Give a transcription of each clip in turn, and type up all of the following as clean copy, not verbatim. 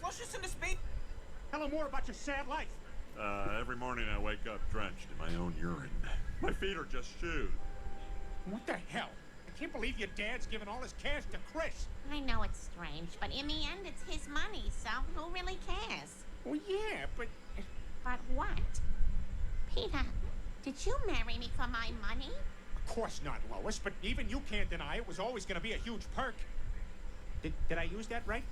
flushes in his baby. Tell him more about your sad life. Every morning I wake up drenched in my own urine. My feet are just shoes. What the hell? I can't believe your dad's giving all his cash to Chris. I know it's strange, but in the end, it's his money, so who really cares? Well, yeah, but... But what? Peter, did you marry me for my money? Of course not, Lois, but even you can't deny it was always going to be a huge perk. Did I use that right?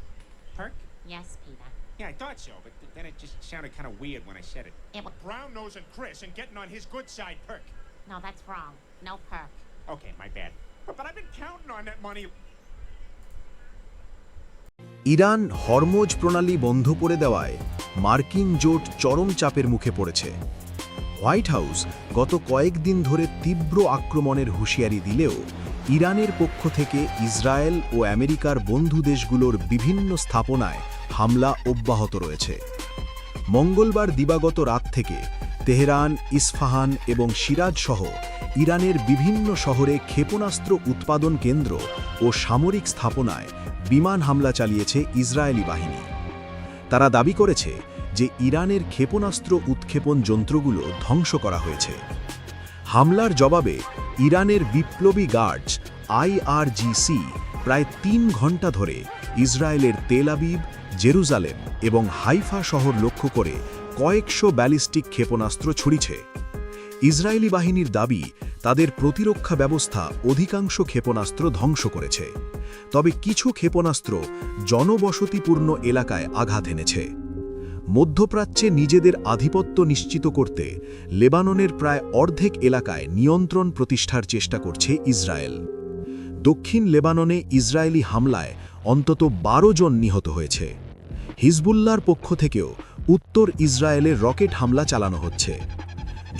Perk? Yes, Peter. Yeah, I thought so, but then it just sounded kind of weird when I said it. It was... Brown-nosing Chris and getting on his good side perk. No, that's wrong. No perk. Okay, my bad. But I've been counting on that money. Iran Hormuz প্রণালী বন্ধ করে দেওয়ায় মার্কিন জোট চরম চাপের মুখে পড়েছে। হোয়াইট হাউস গত কয়েকদিন ধরে তীব্র আক্রমণের হুঁশিয়ারি দিলেও ইরানের পক্ষ থেকে ইসরায়েল ও আমেরিকার বন্ধু দেশগুলোর বিভিন্ন স্থাপনায় হামলা অব্যাহত রয়েছে। মঙ্গলবার দিবাগত রাত থেকে তেহরান, ইস্ফাহান এবং সিরাজ সহ ইরানের বিভিন্ন শহরে ক্ষেপণাস্ত্র উৎপাদন কেন্দ্র ও সামরিক স্থাপনায় বিমান হামলা চালিয়েছে ইসরায়েলি বাহিনী। তারা দাবি করেছে যে ইরানের ক্ষেপণাস্ত্র উৎক্ষেপণ যন্ত্রগুলো ধ্বংস করা হয়েছে। হামলার জবাবে ইরানের বিপ্লবী গার্ডস IRGC প্রায় ৩ ঘণ্টা ধরে ইসরায়েলের তেল আবিব, জেরুজালেম এবং হাইফা শহর লক্ষ্য করে কয়েকশো ব্যালিস্টিক ক্ষেপণাস্ত্র ছুড়িছে। ইসরায়েলি বাহিনীর দাবি তাদের প্রতিরক্ষা ব্যবস্থা অধিকাংশ ক্ষেপণাস্ত্র ধ্বংস করেছে, তবে কিছু ক্ষেপণাস্ত্র জনবসতিপূর্ণ এলাকায় আঘাত এনেছে। মধ্যপ্রাচ্যে নিজেদের আধিপত্য নিশ্চিত করতে লেবাননের প্রায় অর্ধেক এলাকায় নিয়ন্ত্রণ প্রতিষ্ঠার চেষ্টা করছে ইসরায়েল। দক্ষিণ লেবাননে ইসরায়েলি হামলায় অন্তত ১২ জন নিহত হয়েছে। হিজবুল্লাহর পক্ষ থেকেও উত্তর ইসরায়েলে রকেট হামলা চালানো হচ্ছে।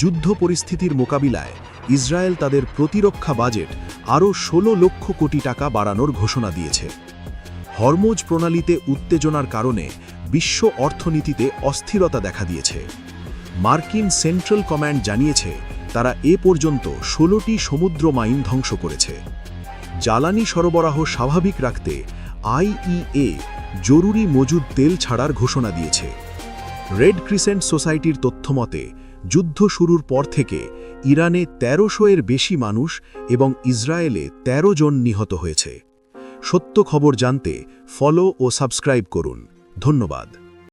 যুদ্ধ পরিস্থিতির মোকাবিলায় ইসরায়েল তাদের প্রতিরক্ষা বাজেট আরও ১৬ লক্ষ কোটি টাকা বাড়ানোর ঘোষণা দিয়েছে। হরমোজ প্রণালীতে উত্তেজনার কারণে বিশ্ব অর্থনীতিতে অস্থিরতা দেখা দিয়েছে। মার্কিন সেন্ট্রাল কমান্ড জানিয়েছে তারা এ পর্যন্ত ১৬টি সমুদ্র মাইন ধ্বংস করেছে। জ্বালানি সরবরাহ স্বাভাবিক রাখতে IEA জরুরি মজুদ তেল ছাড়ার ঘোষণা দিয়েছে। রেড ক্রিসেন্ট সোসাইটির তথ্যমতে যুদ্ধ শুরুর পর থেকে ইরানে ১৩০০-এর বেশি মানুষ এবং ইসরায়েলে ১৩ জন নিহত হয়েছে। সত্য খবর জানতে ফলো ও সাবস্ক্রাইব করুন। ধন্যবাদ।